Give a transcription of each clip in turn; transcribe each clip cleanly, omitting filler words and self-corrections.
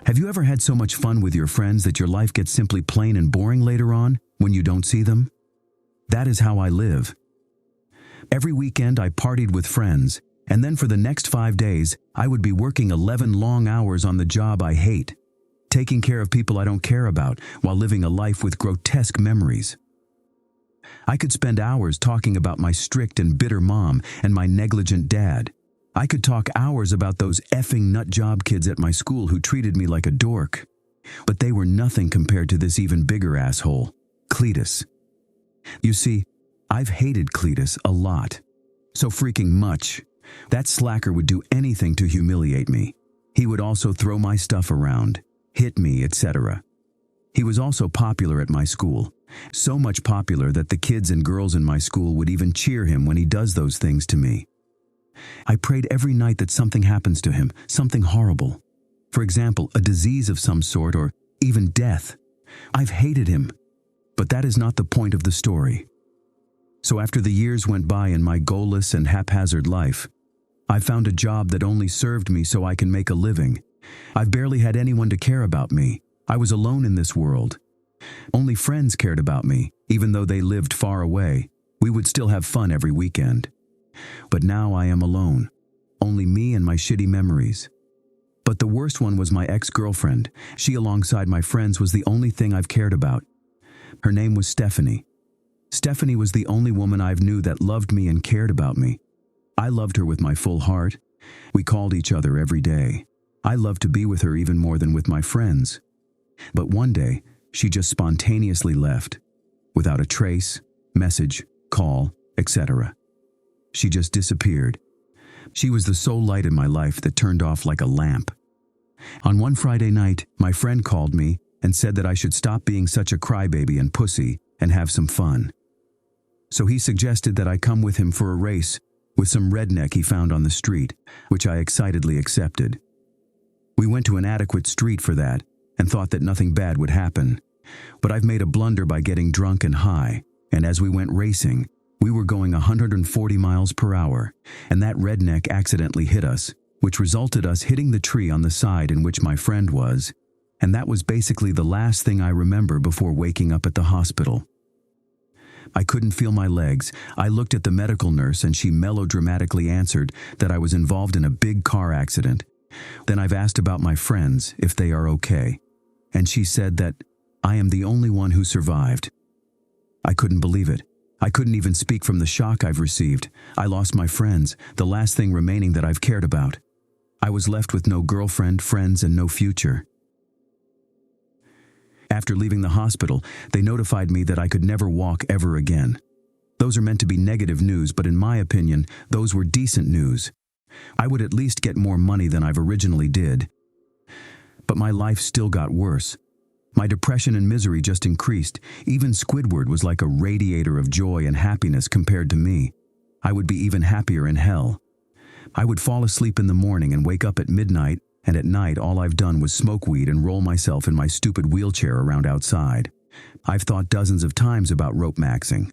Have you ever had so much fun with your friends that your life gets simply plain and boring later on when you don't see them? That is how I live. Every weekend I partied with friends, and then for the next 5 days, I would be working 11 long hours on the job I hate, taking care of people I don't care about while living a life with grotesque memories. I could spend hours talking about my strict and bitter mom and my negligent dad. I could talk hours about those effing nut job kids at my school who treated me like a dork. But they were nothing compared to this even bigger asshole, Cletus. You see, I've hated Cletus a lot. So freaking much. That slacker would do anything to humiliate me. He would also throw my stuff around, hit me, etc. He was also popular at my school. So much popular that the kids and girls in my school would even cheer him when he does those things to me. I prayed every night that something happens to him, something horrible. For example, a disease of some sort or even death. I've hated him, but that is not the point of the story. So after the years went by in my goalless and haphazard life, I found a job that only served me so I can make a living. I've barely had anyone to care about me. I was alone in this world. Only friends cared about me, even though they lived far away. We would still have fun every weekend. But now I am alone. Only me and my shitty memories. But the worst one was my ex-girlfriend. She, alongside my friends, was the only thing I've cared about. Her name was Stephanie. Stephanie was the only woman I've knew that loved me and cared about me. I loved her with my full heart. We called each other every day. I loved to be with her even more than with my friends. But one day, she just spontaneously left, without a trace, message, call, etc. She just disappeared. She was the sole light in my life that turned off like a lamp. On one Friday night, my friend called me and said that I should stop being such a crybaby and pussy and have some fun. So he suggested that I come with him for a race with some redneck he found on the street, which I excitedly accepted. We went to an adequate street for that and thought that nothing bad would happen. But I've made a blunder by getting drunk and high, and as we went racing, we were going 140 miles per hour, and that redneck accidentally hit us, which resulted us hitting the tree on the side in which my friend was, and that was basically the last thing I remember before waking up at the hospital. I couldn't feel my legs. I looked at the medical nurse and she melodramatically answered that I was involved in a big car accident. Then I've asked about my friends, if they are okay, and she said that I am the only one who survived. I couldn't believe it. I couldn't even speak from the shock I've received. I lost my friends, the last thing remaining that I've cared about. I was left with no girlfriend, friends, and no future. After leaving the hospital, they notified me that I could never walk ever again. Those are meant to be negative news, but in my opinion, those were decent news. I would at least get more money than I've originally did. But my life still got worse. My depression and misery just increased. Even Squidward was like a radiator of joy and happiness compared to me. I would be even happier in hell. I would fall asleep in the morning and wake up at midnight, and at night all I've done was smoke weed and roll myself in my stupid wheelchair around outside. I've thought dozens of times about rope maxing.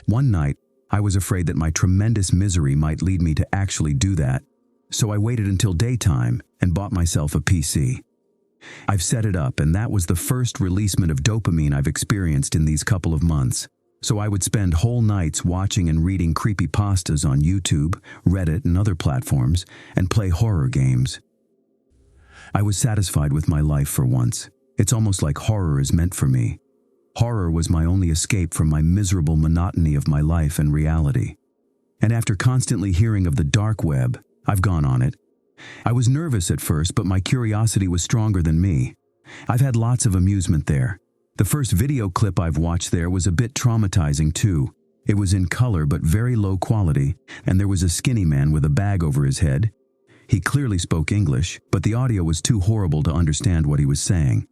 One night, I was afraid that my tremendous misery might lead me to actually do that, so I waited until daytime and bought myself a PC. I've set it up, and that was the first releasement of dopamine I've experienced in these couple of months. So I would spend whole nights watching and reading creepypastas on YouTube, Reddit, and other platforms, and play horror games. I was satisfied with my life for once. It's almost like horror is meant for me. Horror was my only escape from my miserable monotony of my life and reality. And after constantly hearing of the dark web, I've gone on it. I was nervous at first, but my curiosity was stronger than me. I've had lots of amusement there. The first video clip I've watched there was a bit traumatizing too. It was in color but very low quality, and there was a skinny man with a bag over his head. He clearly spoke English, but the audio was too horrible to understand what he was saying.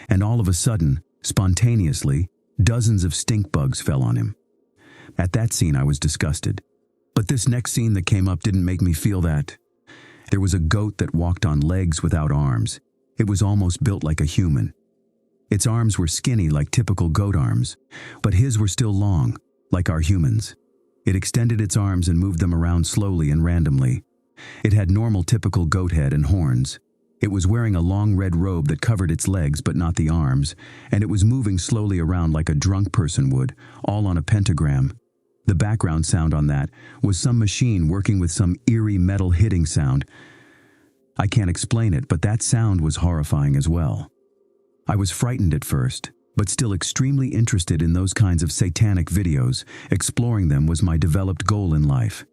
And all of a sudden, spontaneously, dozens of stink bugs fell on him. At that scene I was disgusted. But this next scene that came up didn't make me feel that. There was a goat that walked on legs without arms. It was almost built like a human. Its arms were skinny like typical goat arms, but his were still long, like our humans. It extended its arms and moved them around slowly and randomly. It had normal typical goat head and horns. It was wearing a long red robe that covered its legs but not the arms, and it was moving slowly around like a drunk person would, all on a pentagram. The background sound on that was some machine working with some eerie metal hitting sound. I can't explain it, but that sound was horrifying as well. I was frightened at first, but still extremely interested in those kinds of satanic videos. Exploring them was my developed goal in life.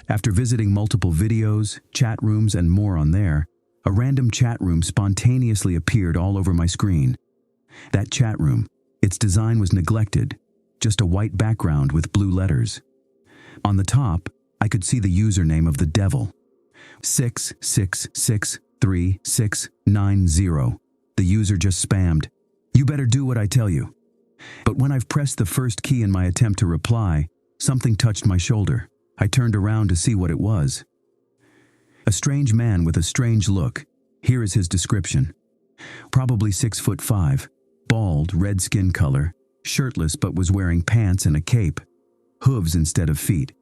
After visiting multiple videos, chat rooms, and more on there, a random chat room spontaneously appeared all over my screen. That chat room, its design was neglected, just a white background with blue letters. On the top, I could see the username of the devil, 6663690. The user just spammed, "You better do what I tell you." But when I've pressed the first key in my attempt to reply, something touched my shoulder. I turned around to see what it was. A strange man with a strange look. Here is his description. Probably 6'5", bald, red skin color, shirtless but was wearing pants and a cape, hooves instead of feet,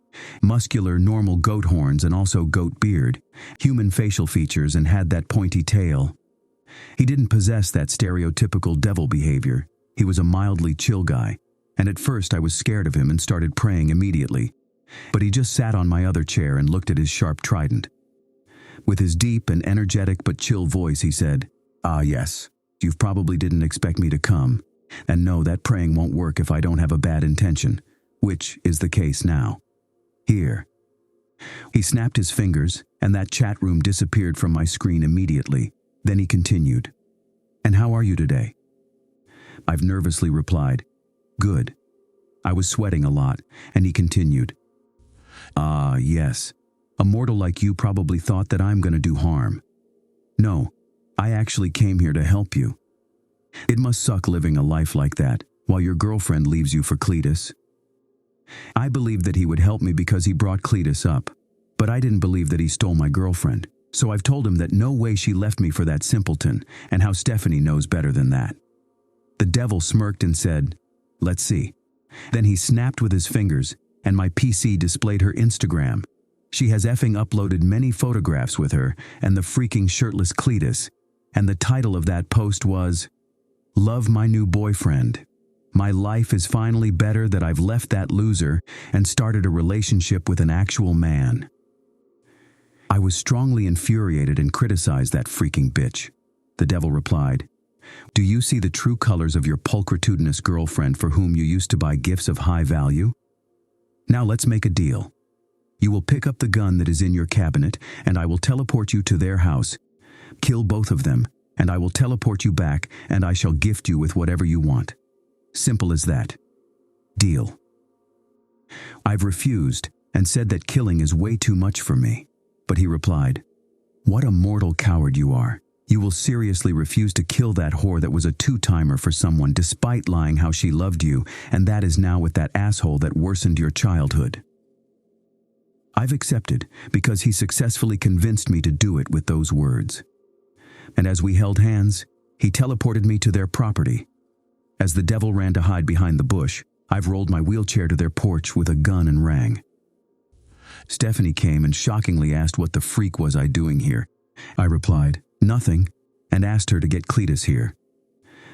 muscular normal goat horns and also goat beard, human facial features and had that pointy tail. He didn't possess that stereotypical devil behavior. He was a mildly chill guy, and at first I was scared of him and started praying immediately. But he just sat on my other chair and looked at his sharp trident. With his deep and energetic but chill voice, he said, "Ah, yes, you probably didn't expect me to come. And no, that praying won't work if I don't have a bad intention, which is the case now. Here." He snapped his fingers, and that chat room disappeared from my screen immediately. Then he continued, "And how are you today?" I've nervously replied, "Good." I was sweating a lot, and he continued, "Ah, yes. A mortal like you probably thought that I'm going to do harm. No, I actually came here to help you. It must suck living a life like that while your girlfriend leaves you for Cletus." I believed that he would help me because he brought Cletus up, but I didn't believe that he stole my girlfriend, so I've told him that no way she left me for that simpleton and how Stephanie knows better than that. The devil smirked and said, "Let's see." Then he snapped with his fingers, and my PC displayed her Instagram. She has effing uploaded many photographs with her and the freaking shirtless Cletus, and the title of that post was, "Love my new boyfriend. My life is finally better that I've left that loser and started a relationship with an actual man." I was strongly infuriated and criticized that freaking bitch. The devil replied, "Do you see the true colors of your pulchritudinous girlfriend for whom you used to buy gifts of high value? Now let's make a deal. You will pick up the gun that is in your cabinet, and I will teleport you to their house. Kill both of them, and I will teleport you back, and I shall gift you with whatever you want. Simple as that. Deal." I've refused and said that killing is way too much for me, but he replied, "What a mortal coward you are. You will seriously refuse to kill that whore that was a two-timer for someone despite lying how she loved you, and that is now with that asshole that worsened your childhood." I've accepted because he successfully convinced me to do it with those words. And as we held hands, he teleported me to their property. As the devil ran to hide behind the bush, I've rolled my wheelchair to their porch with a gun and rang. Stephanie came and shockingly asked what the freak was I doing here. I replied, "Nothing," and asked her to get Cletus here.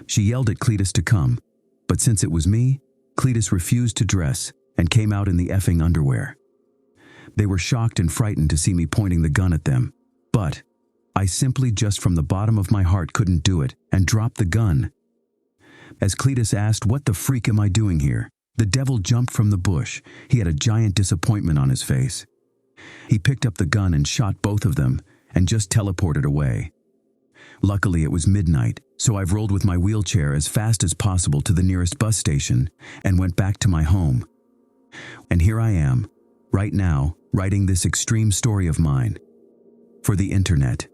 She yelled at Cletus to come, but since it was me, Cletus refused to dress and came out in the effing underwear. They were shocked and frightened to see me pointing the gun at them, but I simply just from the bottom of my heart couldn't do it and dropped the gun. As Cletus asked, "What the freak am I doing here?" the devil jumped from the bush. He had a giant disappointment on his face. He picked up the gun and shot both of them and just teleported away. Luckily, it was midnight, so I've rolled with my wheelchair as fast as possible to the nearest bus station and went back to my home. And here I am, right now, writing this extreme story of mine for the internet.